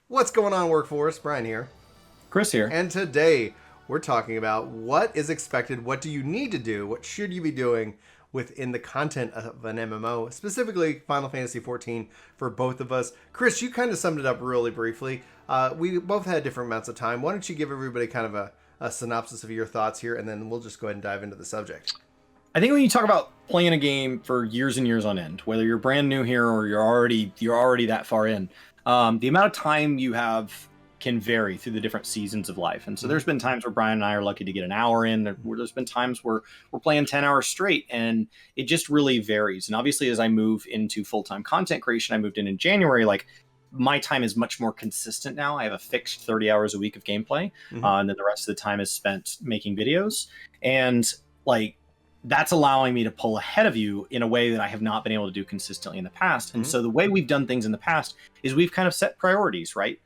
What's going on, workforce? Brian here. Chris here. And today we're talking about what is expected, what do you need to do, what should you be doing within the content of an MMO, specifically Final Fantasy XIV for both of us. Chris, you kind of summed it up really briefly. We both had different amounts of time. Why don't you give everybody kind of a synopsis of your thoughts here, and then we'll just go ahead and dive into the subject. I think when you talk about playing a game for years and years on end, whether you're brand new here or you're already that far in, the amount of time you have can vary through the different seasons of life. And so there's been times where Brian and I are lucky to get an hour in. There's been times where we're playing 10 hours straight, and it just really varies. And obviously, as I move into full-time content creation, I moved in January, like my time is much more consistent now. I have a fixed 30 hours a week of gameplay, and then the rest of the time is spent making videos. And like, that's allowing me to pull ahead of you in a way that I have not been able to do consistently in the past. And so the way we've done things in the past is we've kind of set priorities, right?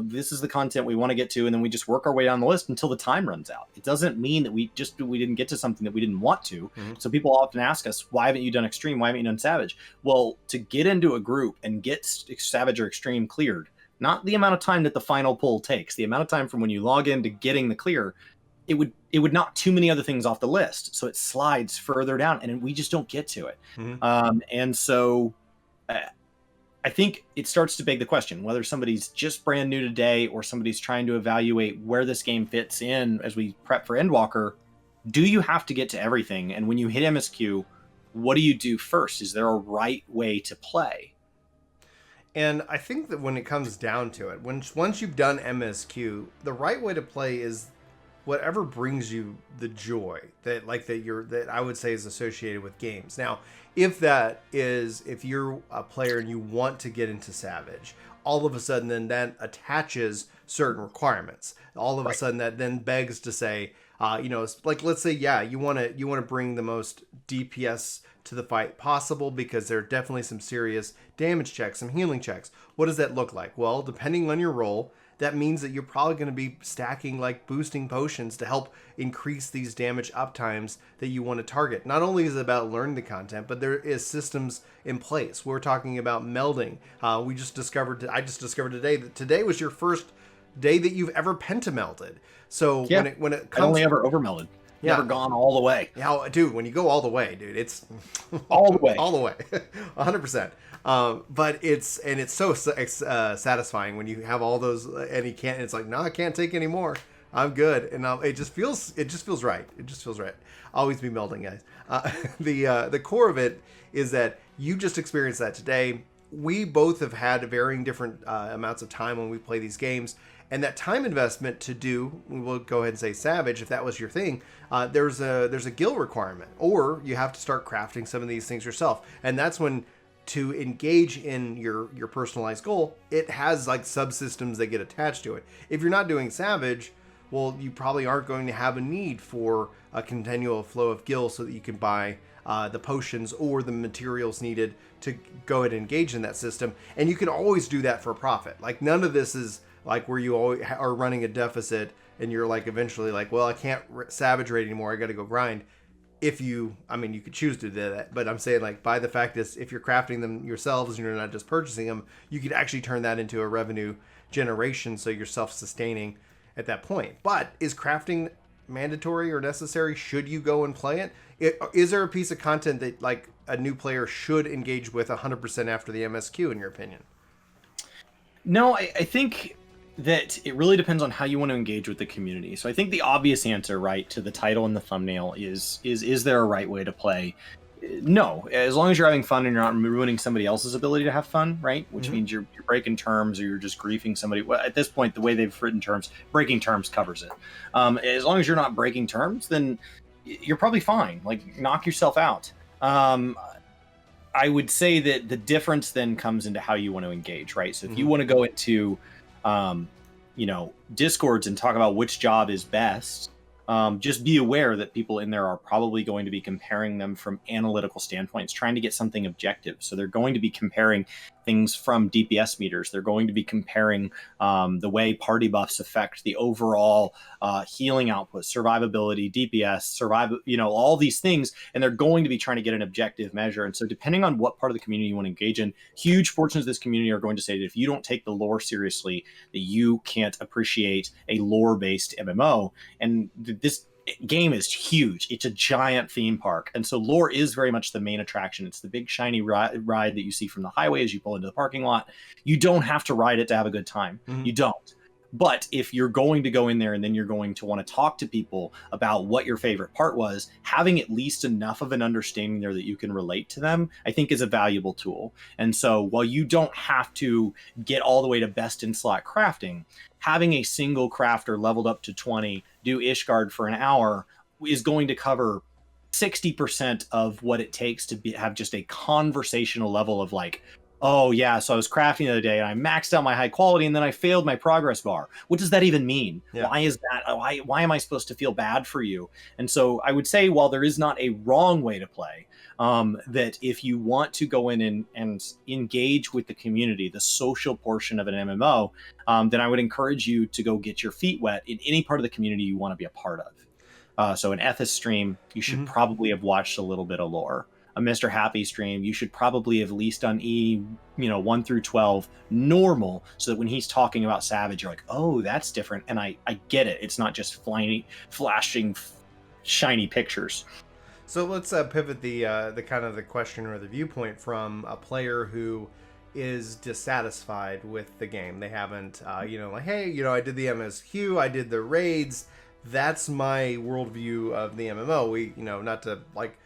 This is the content we want to get to, and then we just work our way down the list until the time runs out. It doesn't mean that we didn't get to something that we didn't want to. So people often ask us, why haven't you done Extreme? Why haven't you done Savage? Well, to get into a group and get Savage or Extreme cleared, not the amount of time that the final pull takes, the amount of time from when you log in to getting the clear, it would knock too many other things off the list, so it slides further down, and we just don't get to it. And so I think it starts to beg the question whether somebody's just brand new today or somebody's trying to evaluate where this game fits in as we prep for Endwalker. Do you have to get to everything? And when you hit MSQ, what do you do first? Is there a right way to play? And I think that when it comes down to it, once you've done MSQ, the right way to play is whatever brings you the joy that I would say is associated with games. Now, if you're a player and you want to get into Savage, all of a sudden then that attaches certain requirements. All of a sudden that then begs to say, like, let's say, you want to bring the most DPS to the fight possible, because there are definitely some serious damage checks, some healing checks. What does that look like? Well, depending on your role, that means that you're probably going to be stacking, like, boosting potions to help increase these damage uptimes that you want to target. Not only is it about learning the content, but there is systems in place. We're talking about melding. I just discovered today that today was your first day that you've ever pentamelded. So when it comes, I only ever overmelded. Never gone all the way. Yeah, dude, when you go all the way, dude, it's all the way. All the way. 100%. But it's so satisfying when you have all those, and you can't, it's like, no, I can't take any more. I'm good. And it just feels right. It just feels right. Always be melding, guys. The core of it is that you just experienced that today. We both have had varying different amounts of time when we play these games. And that time investment to do, we will go ahead and say Savage, if that was your thing, there's a guild requirement, or you have to start crafting some of these things yourself. And that's when, to engage in your personalized goal, it has like subsystems that get attached to it. If you're not doing Savage, well, you probably aren't going to have a need for a continual flow of gil so that you can buy the potions or the materials needed to go ahead and engage in that system. And you can always do that for a profit. Like, none of this is like where you always are running a deficit and you're like eventually like, well, I can't Savage rate anymore, I got to go grind. You could choose to do that, but I'm saying, like, by the fact is, if you're crafting them yourselves and you're not just purchasing them, you could actually turn that into a revenue generation, so you're self-sustaining at that point. But is crafting mandatory or necessary? Should you go and play it? Is there a piece of content that, like, a new player should engage with 100% after the MSQ, in your opinion? No, I think that it really depends on how you want to engage with the community. So I think the obvious answer, right, to the title and the thumbnail is there a right way to play? No, as long as you're having fun and you're not ruining somebody else's ability to have fun, right? Which means you're breaking terms or you're just griefing somebody. Well, at this point, the way they've written terms, breaking terms covers it. As long as you're not breaking terms, then you're probably fine. Like, knock yourself out. I would say that the difference then comes into how you want to engage, right? So if you want to go into Discords and talk about which job is best, just be aware that people in there are probably going to be comparing them from analytical standpoints, trying to get something objective. So they're going to be comparing things from DPS meters. They're going to be comparing the way party buffs affect the overall healing output, survivability, DPS, all these things, and they're going to be trying to get an objective measure. And so depending on what part of the community you want to engage in, huge portions of this community are going to say that if you don't take the lore seriously, that you can't appreciate a lore-based MMO. And this game is huge. It's a giant theme park, and so lore is very much the main attraction. It's the big shiny ride that you see from the highway as you pull into the parking lot. You don't have to ride it to have a good time. You don't. But if you're going to go in there and then you're going to want to talk to people about what your favorite part was, having at least enough of an understanding there that you can relate to them, I think is a valuable tool. And so while you don't have to get all the way to best in slot crafting, having a single crafter leveled up to 20, do Ishgard for an hour is going to cover 60% of what it takes to have just a conversational level of like, oh yeah, so I was crafting the other day and I maxed out my high quality and then I failed my progress bar. What does that even mean? Yeah. Why is that? Why am I supposed to feel bad for you? And so I would say, while there is not a wrong way to play, that if you want to go in and engage with the community, the social portion of an MMO, then I would encourage you to go get your feet wet in any part of the community you want to be a part of. So an Ethis stream, you should probably have watched a little bit of lore. A Mr. Happy stream, you should probably have at least done 1 through 12 normal, so that when he's talking about Savage, you're like, oh, that's different, and I get it. It's not just flashing shiny pictures. So let's pivot the kind of the question or the viewpoint from a player who is dissatisfied with the game. They haven't, like, hey, I did the MSQ, I did the raids. That's my worldview of the MMO. We, not to like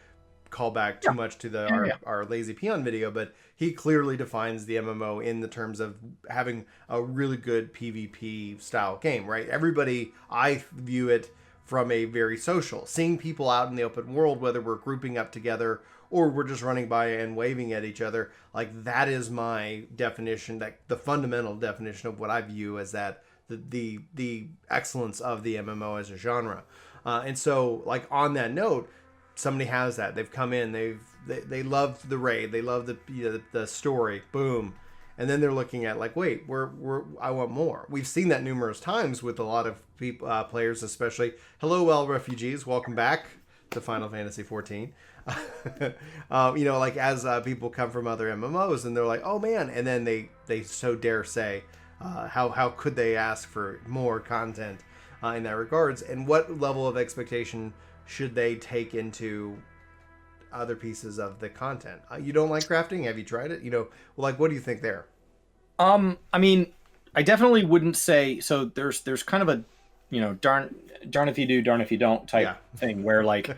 call back too much to our Lazy Peon video, but he clearly defines the MMO in the terms of having a really good PvP style game, right? Everybody, I view it from a very social, seeing people out in the open world, whether we're grouping up together or we're just running by and waving at each other. Like, that is my definition, that the fundamental definition of what I view as that the excellence of the MMO as a genre. And so, like, on that note, somebody has that. They've come in. They love the raid. They love the story. Boom, and then they're looking at like, wait, I want more. We've seen that numerous times with a lot of people, players, especially. Hello, refugees. Welcome back to Final Fantasy XIV. Like as people come from other MMOs and they're like, oh man, and then they so dare say, how could they ask for more content in that regards, and what level of expectation should they take into other pieces of the content? You don't like crafting? Have you tried it? Like, what do you think there? I mean, I definitely wouldn't say so. There's kind of a darn if you do, darn if you don't type thing where like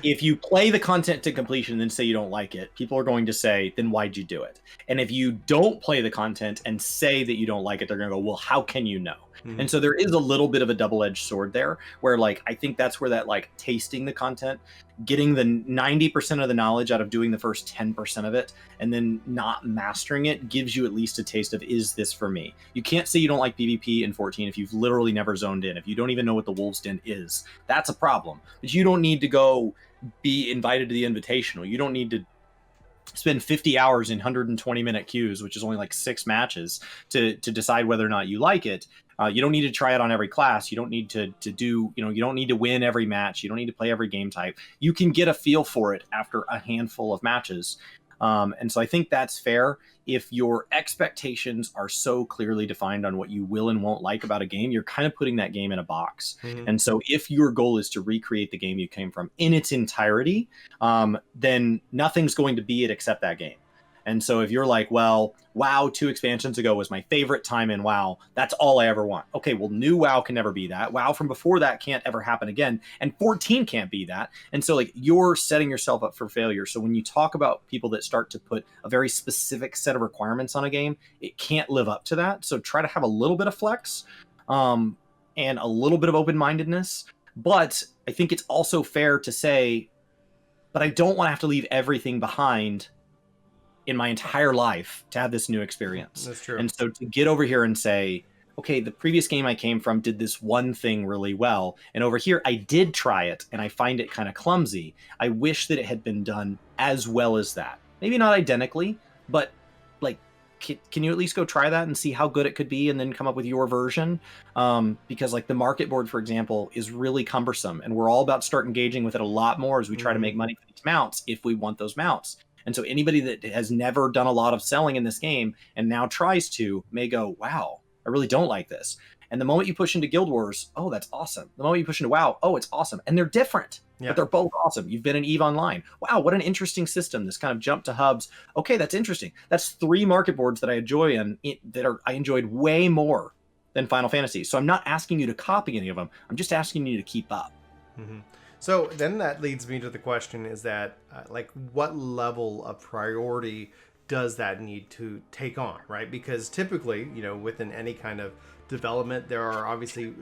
if you play the content to completion and then say you don't like it, people are going to say, then why'd you do it? And if you don't play the content and say that you don't like it, they're going to go, well, how can you know? And so there is a little bit of a double-edged sword there where like I think that's where that like tasting the content, getting the 90% of the knowledge out of doing the first 10% of it and then not mastering it gives you at least a taste of, is this for me? You can't say you don't like PvP in 14 if you've literally never zoned in. If you don't even know what the Wolves Den is, that's a problem. But you don't need to go be invited to the invitational. You don't need to spend 50 hours in 120-minute queues, which is only like 6 matches, to decide whether or not you like it. You don't need to try it on every class. You don't need to do, you don't need to win every match. You don't need to play every game type. You can get a feel for it after a handful of matches. And so I think that's fair. If your expectations are so clearly defined on what you will and won't like about a game, you're kind of putting that game in a box. And so if your goal is to recreate the game you came from in its entirety, then nothing's going to be it except that game. And so if you're like, well, WoW 2 expansions ago was my favorite time in WoW, that's all I ever want. Okay, well, new WoW can never be that. WoW from before that can't ever happen again. And 14 can't be that. And so like you're setting yourself up for failure. So when you talk about people that start to put a very specific set of requirements on a game, it can't live up to that. So try to have a little bit of flex and a little bit of open-mindedness. But I think it's also fair to say, but I don't want to have to leave everything behind in my entire life to have this new experience. That's true. And so to get over here and say, okay, the previous game I came from did this one thing really well, and over here I did try it and I find it kind of clumsy. I wish that it had been done as well as that. Maybe not identically, but like can you at least go try that and see how good it could be, and then come up with your version? Because like the market board, for example, is really cumbersome, and we're all about to start engaging with it a lot more as we try to make money for these mounts if we want those mounts. And so anybody that has never done a lot of selling in this game and now tries to may go, wow, I really don't like this. And the moment you push into Guild Wars, oh, that's awesome. The moment you push into WoW, oh, it's awesome. And they're different, but they're both awesome. You've been in EVE Online. Wow, what an interesting system. This kind of jump to hubs. Okay, that's interesting. That's 3 market boards that I enjoy I enjoyed way more than Final Fantasy. So I'm not asking you to copy any of them. I'm just asking you to keep up. Mm-hmm. So then that leads me to the question is that, like, what level of priority does that need to take on, right? Because typically, you know, within any kind of development, there are obviously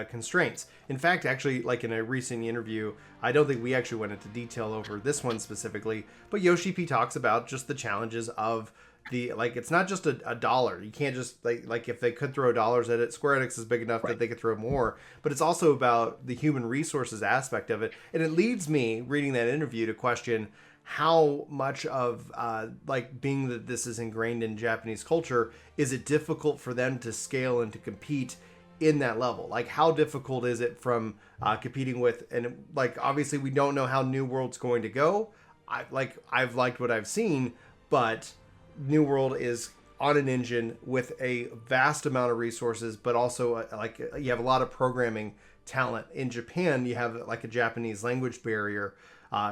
constraints. In fact, actually, like in a recent interview, I don't think we actually went into detail over this one specifically, but Yoshi P talks about just the challenges of the, like, it's not just a dollar. You can't just like if they could throw dollars at it, Square Enix is big enough that they could throw more, but it's also about the human resources aspect of it. And it leads me, reading that interview, to question how much of like, being that this is ingrained in Japanese culture, is it difficult for them to scale and to compete in that level? Like, how difficult is it from competing with, and like, obviously we don't know how New World's going to go. I've liked what I've seen, but New World is on an engine with a vast amount of resources, but also like, you have a lot of programming talent. In Japan, you have like a Japanese language barrier,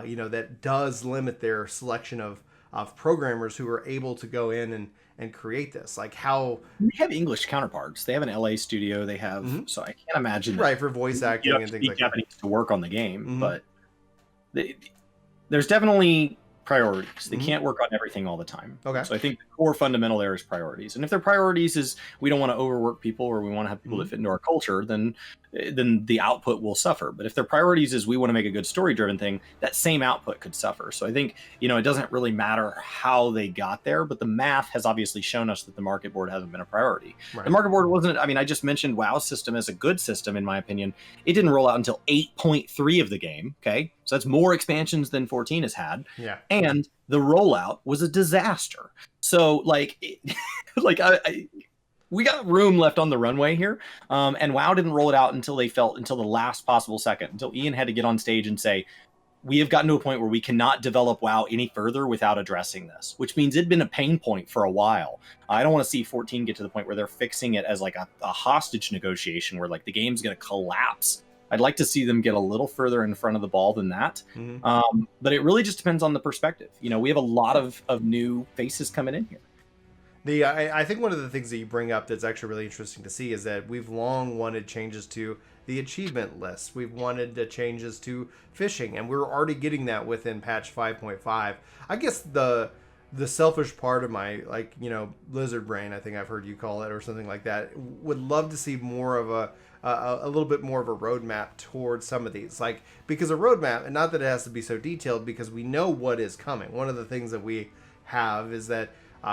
you know, that does limit their selection of programmers who are able to go in and create this. Like, how we have English counterparts. They have an LA studio. They have, so I can't imagine right, for voice acting and things like Japanese that to work on the game, but there's definitely priorities. They can't work on everything all the time. Okay. So I think the core fundamental there is priorities. And if their priorities is we don't want to overwork people, or we want to have people that fit into our culture, then the output will suffer. But if their priorities is we want to make a good story-driven thing, that same output could suffer. So I think, you know, it doesn't really matter how they got there, but the math has obviously shown us that the market board hasn't been a priority. Right. The market board wasn't, I mean, I just mentioned WoW's system as a good system, in my opinion. It didn't roll out until 8.3 of the game, okay? So that's more expansions than 14 has had. Yeah. And the rollout was a disaster. So, like, we got room left on the runway here, and WoW didn't roll it out until the last possible second, until Ian had to get on stage and say, we have gotten to a point where we cannot develop WoW any further without addressing this, which means it'd been a pain point for a while. I don't want to see 14 get to the point where they're fixing it as like a hostage negotiation where like the game's going to collapse. I'd like to see them get a little further in front of the ball than that. But it really just depends on the perspective. You know, we have a lot of new faces coming in here. I think one of the things that you bring up that's actually really interesting to see is that we've long wanted changes to the achievement list. We've wanted the changes to fishing, and we're already getting that within patch 5.5. I guess the selfish part of my, like, you know, lizard brain, I think I've heard you call it, or something like that, would love to see more of a little bit more of a roadmap towards some of these, like, because a roadmap, and not that it has to be so detailed, because we know what is coming. One of the things that we have is that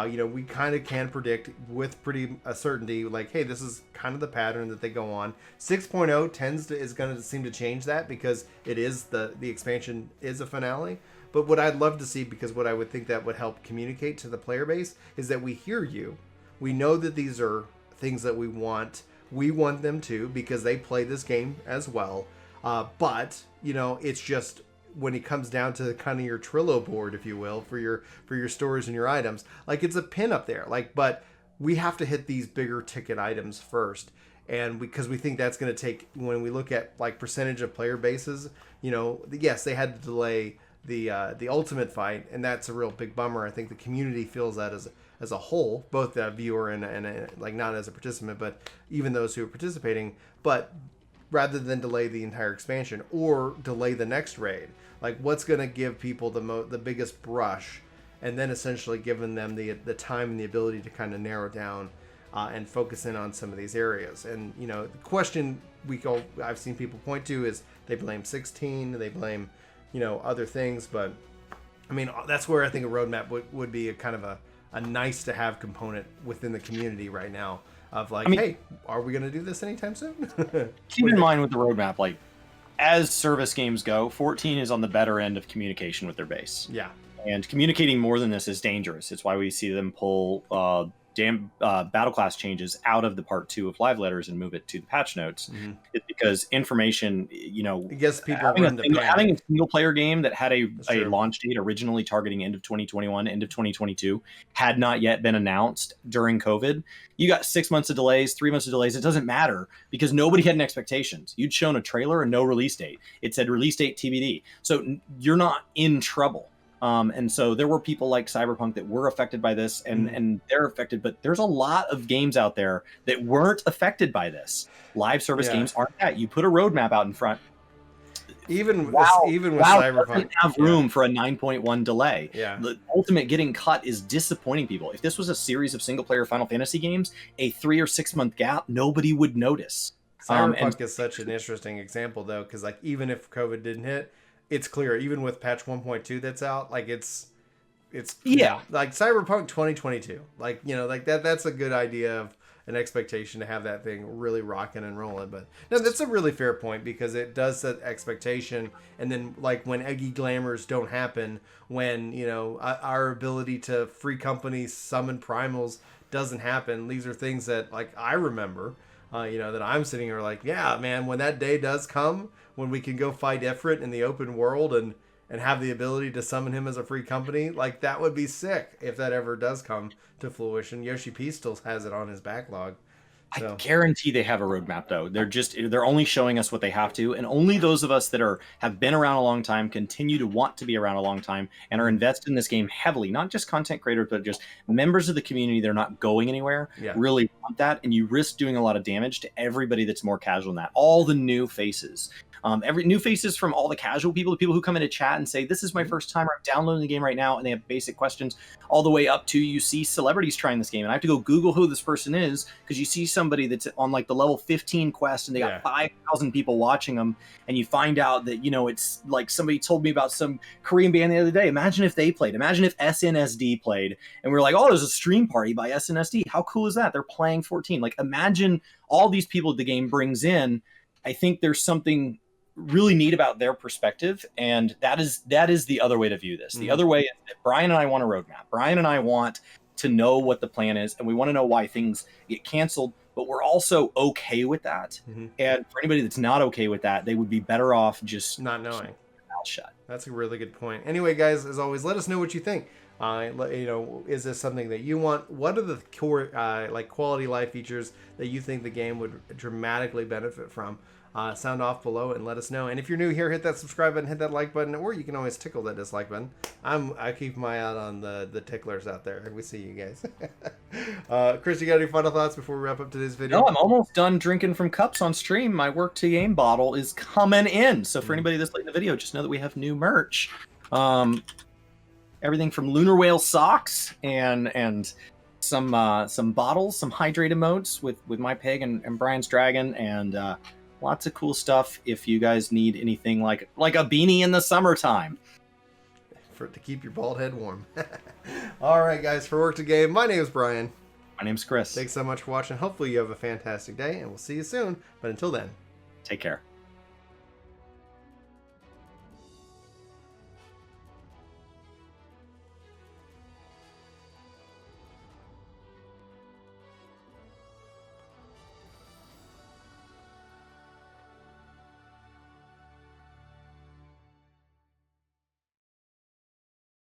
you know, we kind of can predict with pretty certainty, like, hey, this is kind of the pattern that they go on. 6.0 is going to seem to change that, because it is the expansion is a finale. But what I'd love to see, because what I would think that would help communicate to the player base, is that we hear you. We know that these are things that we want. We want them to, because they play this game as well. But, you know, it's just, when it comes down to kind of your Trello board, if you will, for your stores and your items, like, it's a pin up there, like, but we have to hit these bigger ticket items first. And because we think that's going to take, when we look at like percentage of player bases, you know, yes, they had to delay the ultimate fight, and that's a real big bummer. I think the community feels that as a whole, both the viewer and like, not as a participant, but even those who are participating. But rather than delay the entire expansion or delay the next raid, like, what's going to give people the biggest brush, and then essentially giving them the time and the ability to kind of narrow down and focus in on some of these areas. And, you know, the question I've seen people point to is they blame 16, they blame, you know, other things, but I mean, that's where I think a roadmap would be a kind of a nice to have component within the community right now, of like, I mean, hey, are we going to do this anytime soon? Keep in mind with the roadmap, like, as service games go, 14 is on the better end of communication with their base. Yeah. And communicating more than this is dangerous. It's why we see them pull battle class changes out of the part 2 of live letters and move it to the patch notes. It's because information, it gets people having a single player game that had a launch date originally targeting end of 2021, end of 2022, had not yet been announced during COVID. You got 6 months of delays, 3 months of delays. It doesn't matter because nobody had any expectations. You'd shown a trailer and no release date. It said release date TBD. So you're not in trouble. And so there were people like Cyberpunk that were affected by this and they're affected, but there's a lot of games out there that weren't affected by this. Live service games aren't that. You put a roadmap out in front. Even with Cyberpunk doesn't have room for a 9.1 delay. Yeah. The ultimate getting cut is disappointing people. If this was a series of single player Final Fantasy games, a 3 or 6 month gap, nobody would notice. Cyberpunk is such an interesting example though, because like even if COVID didn't hit, it's clear, even with patch 1.2 that's out, like it's like Cyberpunk 2022, like like that's a good idea of an expectation to have that thing really rocking and rolling. But no, that's a really fair point because it does set expectation, and then like when eggy glamours don't happen, when our ability to free companies summon primals doesn't happen, these are things that like I remember that I'm sitting here like, yeah, man, when that day does come, when we can go fight Ifrit in the open world and have the ability to summon him as a free company, like that would be sick if that ever does come to fruition. Yoshi P still has it on his backlog. So. I guarantee they have a roadmap though. They're only showing us what they have to, and only those of us that have been around a long time, continue to want to be around a long time, and are invested in this game heavily, not just content creators, but just members of the community that are not going anywhere, really want that, and you risk doing a lot of damage to everybody that's more casual than that. All the new faces. Every new faces from all the casual people, the people who come into chat and say, this is my first time, I'm downloading the game right now, and they have basic questions, all the way up to you see celebrities trying this game, and I have to go Google who this person is, because you see somebody that's on like the level 15 quest, and they got 5,000 people watching them, and you find out that, it's like somebody told me about some Korean band the other day. Imagine if they played. Imagine if SNSD played, and we're like, oh, there's a stream party by SNSD. How cool is that? They're playing 14. Like, imagine all these people the game brings in. I think there's something really neat about their perspective, and that is the other way to view this. The other way is that Brian and I want a roadmap. Brian and I want to know what the plan is, and we want to know why things get canceled, but we're also okay with that. And for anybody that's not okay with that, they would be better off just not knowing. Shut. That's a really good point. Anyway, guys, as always, let us know what you think. Is this something that you want? What are the core like quality life features that you think the game would dramatically benefit from? Sound off below and let us know. And if you're new here, hit that subscribe button, hit that like button, or you can always tickle that dislike button. I keep my eye out on the ticklers out there. We see you guys. Chris, you got any final thoughts before we wrap up today's video? No, I'm almost done drinking from cups on stream. My work to game bottle is coming in. So for anybody that's late in the video, just know that we have new merch. Everything from Lunar Whale socks and some bottles, some hydrate emotes with my pig and Brian's dragon, and lots of cool stuff if you guys need anything like a beanie in the summertime. To keep your bald head warm. All right, guys, for Work to Game, my name is Brian. My name's Chris. Thanks so much for watching. Hopefully you have a fantastic day, and we'll see you soon. But until then, take care.